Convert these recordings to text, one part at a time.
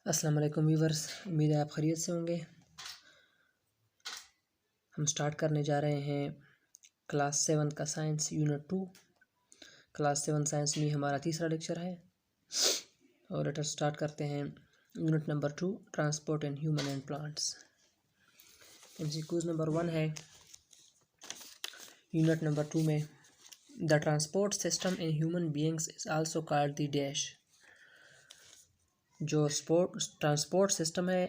अस्सलाम वालेकुम व्यूवर्स, उम्मीद है आप खैरियत से होंगे। हम स्टार्ट करने जा रहे हैं क्लास 7 का साइंस यूनिट 2। क्लास 7 साइंस में हमारा तीसरा लेक्चर है और लेटर स्टार्ट करते हैं unit number 2, transport in human and plants. MCQs number 1 है यूनिट नंबर 2 में, the transport system in human beings is also called the dash. जो ट्रांसपोर्ट सिस्टम है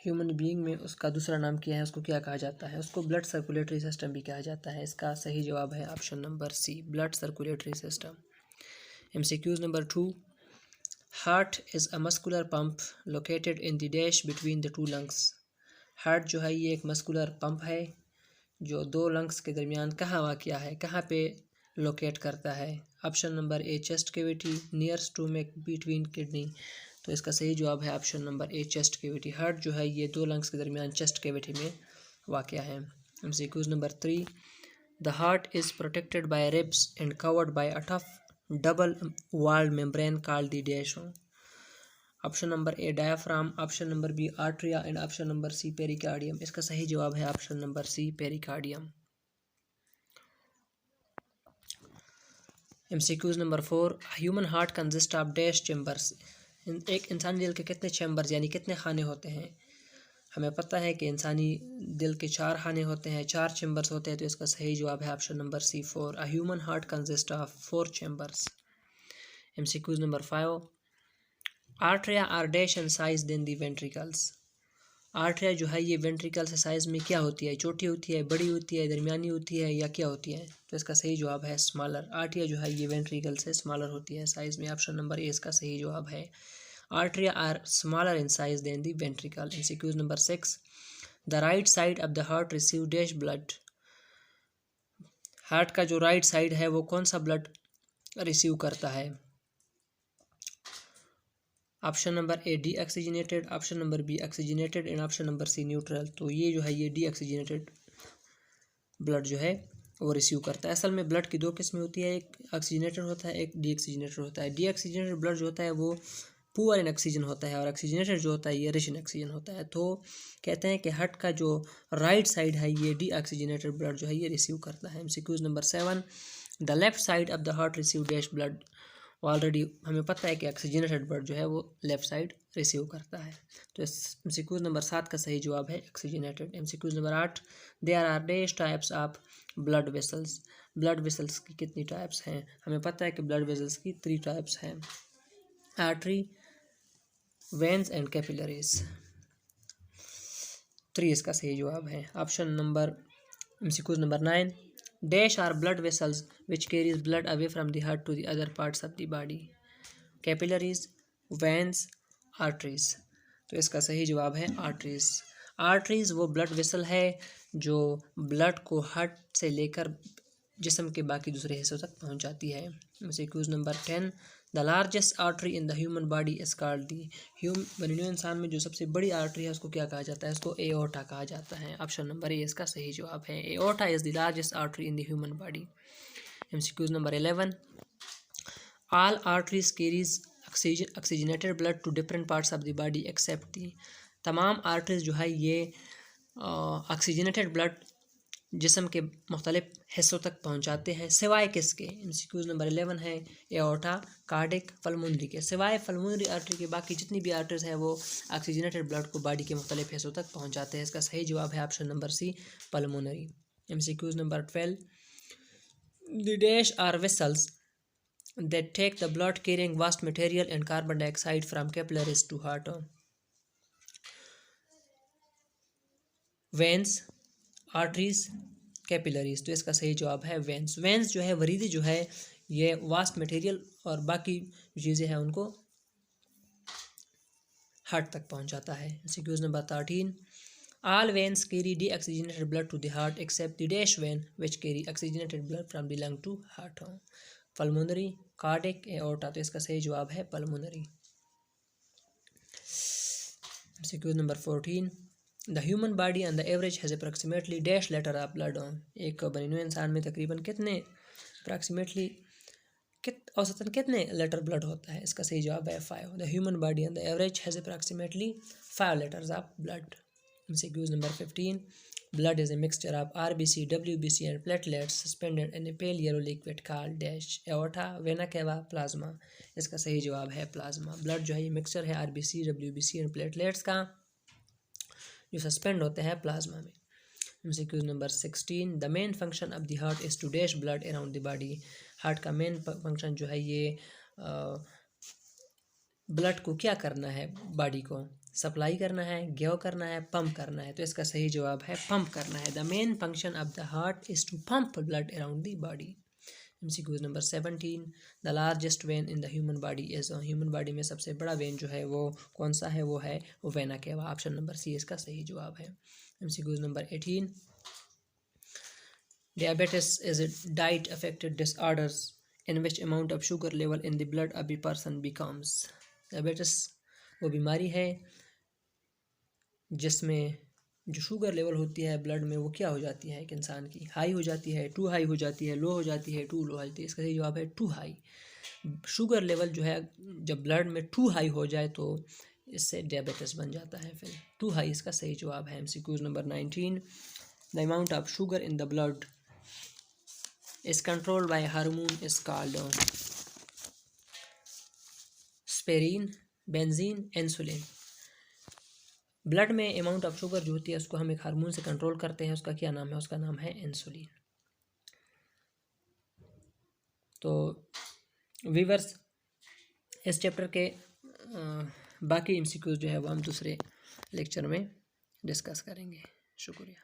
ह्यूमन बीइंग में, उसका दूसरा नाम क्या है, उसको क्या कहा जाता है? उसको ब्लड सर्कुलेटरी सिस्टम भी कहा जाता है। इसका सही जवाब है option number c, blood circulatory system. MCQs number 2, heart is a muscular pump located in the dash between the two lungs. Heart जो है ये एक मस्कुलर पंप है जो दो लंग्स के दरमियान कहाँ वाक़या है, कहाँ पे लोकेट करता है? ऑप्शन नंबर ए, chest cavity, near stomach, between kidney. तो इसका सही जवाब है ऑप्शन नंबर ए, चेस्ट कैविटी। हार्ट जो है ये दो लंग्स के दरमियान चेस्ट कैविटी में वाक़या है। MCQs number 3, the heart is protected by ribs and covered by a tough double walled membrane called the dash. Option number a, diaphragm, option number b, atria and option number c, pericardium. इसका सही जवाब है option number c, pericardium. MCQs number 4, human heart consist of dash chambers. एक इंसानी दिल के कितने chambers यानी कितने खाने होते हैं? हमें पता है कि इंसानी दिल के 4 खाने होते हैं, 4 चैम्बर्स होते हैं। तो इसका सही जवाब है option number c, 4। A human heart consist of 4 chambers. MCQs number 5, atria are dash in size then the ventricles. Atria जो है ये वेंट्रिकल से साइज़ में क्या होती है? छोटी होती है, बड़ी होती है, दरमियानी होती है या क्या होती है? तो इसका सही जवाब है स्मॉलर। आर्ट्रिया जो है ये वेंट्रिकल से स्मॉलर होती है साइज़ में। ऑप्शन नंबर ए इसका सही जवाब है। Atria are smaller in size then the ventricle. MCQs number 6, the right side of the heart receive dash blood. Heart का जो राइट साइड है वो कौन सा ब्लड रिसीव करता है? Option number a, deoxygenated, option number b oxygenated and option number c, neutral. तो ये जो है ये डी ऑक्सीजनेटेड ब्लड जो है वो रिसीव करता है। असल में ब्लड की 2 किस्में होती है, एक ऑक्सीजनेटेड होता है, एक डी ऑक्सीजनेटेड होता है। डी ऑक्सीजनेटेड ब्लड जो होता है वो पुअर इन ऑक्सीजन होता है और ऑक्सीजनेटेड जो होता है ये रिच इन ऑक्सीजन होता है। तो कहते हैं कि हार्ट का जो राइट साइड है ये डी ऑक्सीजनेटेड ब्लड जो है ये रिसीव करता है। MCQs number 7, the left side of the heart receive dash blood. Already हमें पता है कि ऑक्सीजनेटेड ब्लड जो है वो लेफ्ट साइड रिसीव करता है। तो इस एमसीक्यूज नंबर 7 का सही जवाब है oxygenated. MCQs number 8, there are dash types of blood vessels. Blood vessels की कितनी टाइप्स हैं? हमें पता है कि ब्लड वेसल्स की 3 टाइप्स हैं, आर्टरी, वेन्स एंड कैपिलरीज। 3 इसका सही जवाब है। Option number MCQs number 9, dash are blood vessels which carries blood away from the heart to the other parts of the body. Capillaries, veins, arteries. तो इसका सही जवाब है आर्टरीज। आर्टरीज वो ब्लड वेसल है जो ब्लड को हार्ट से लेकर जिस्म के बाकी दूसरे हिस्सों तक पहुंचाती है। MCQs number 10, the largest artery in the human body is called the. बनिनो इंसान में जो सबसे बड़ी आर्टरी है उसको क्या कहा जाता है? इसको एओर्टा कहा जाता है। ऑप्शन नंबर ए इसका सही जवाब है। Aorta is the largest artery in the human body. MCQs number 11, all arteries carries oxygenated blood to different parts of the body except the. तमाम आर्टरीज जो है ये ऑक्सीजनेटेड ब्लड जिस्म के मुख्तलिफ हिस्सों तक पहुंचाते हैं, सिवाय किसके? एमसीक्यूज नंबर 11 है एओर्टा, कार्डिक, पल्मोनरी के। सिवाय पल्मोनरी आर्टरी के बाकी जितनी भी आर्टरीज हैं वो ऑक्सीजनेटेड ब्लड को बॉडी के मुख्तलिफ हिस्सों तक पहुंचाते हैं। इसका सही जवाब है option number c, pulmonary. MCQs number 12, the dash are vessels that take the blood carrying vast material and carbon dioxide from capillaries to heart. Veins, arteries, capillaries. तो इसका सही जवाब है वेन्स। वेन्स जो है वरीदी जो है ये वास्ट मटेरियल और बाकी चीज़ें हैं उनको हार्ट तक पहुंचाता है। MCQs number 13, all veins carry deoxygenated blood to the heart except the dash vein which carry oxygenated blood from the lung to heart. Pulmonary, cardiac, aorta. तो इसका सही जवाब है pulmonary. MCQs number 14, the human body on the average has approximately dash litre of blood on. एक बनिनो इंसान में तकरीबन कितने अप्रॉक्सीमेटली औसतन कितने लीटर ब्लड होता है? इसका सही जवाब है 5। The human body on the average has approximately 5 litres of blood. MCQ number 15, blood is a mixture of RBC, WBC and platelets suspended in a pale yellow liquid called dash aorta, vena cava, plasma। इसका सही जवाब है plasma. Blood जो है ये mixture है RBC, WBC and platelets का, जो सस्पेंड होते हैं प्लाज्मा में। MCQ number 16, the main function of the heart is to dash blood around the body. Heart का मेन फंक्शन जो है ये ब्लड को क्या करना है, बॉडी को सप्लाई करना है, गिव करना है, पंप करना है। तो इसका सही जवाब है पंप करना है। The main function of the heart is to pump blood around the body. MCQ number 17, the largest vein in the human body is, human body में सबसे बड़ा वेन जो है वो कौन सा है? वो है वेना केवा। ऑप्शन नंबर सी इसका सही जवाब है। MCQ number 18, diabetes is a diet affected disorders in which amount of sugar level in the blood of a person becomes. Diabetes वो बीमारी है जिसमें जो शुगर लेवल होती है ब्लड में वो क्या हो जाती है एक इंसान की? हाई हो जाती है, टू हाई हो जाती है, लो हो जाती है, टू लो हो जाती है। इसका सही जवाब है टू हाई। शुगर लेवल जो है जब ब्लड में टू हाई हो जाए तो इससे डायबिटीज़ बन जाता है, फिर टू हाई इसका सही जवाब है। MCQ number 19, the amount of sugar in the blood is controlled by hormone is called sperin, benzene, insulin. Blood में अमाउंट ऑफ शुगर जो होती है उसको हम एक हार्मोन से कंट्रोल करते हैं, उसका क्या नाम है? उसका नाम है इंसुलिन। तो वीवर्स, इस चैप्टर के बाकी MCQs जो है वो हम दूसरे लेक्चर में डिस्कस करेंगे। शुक्रिया।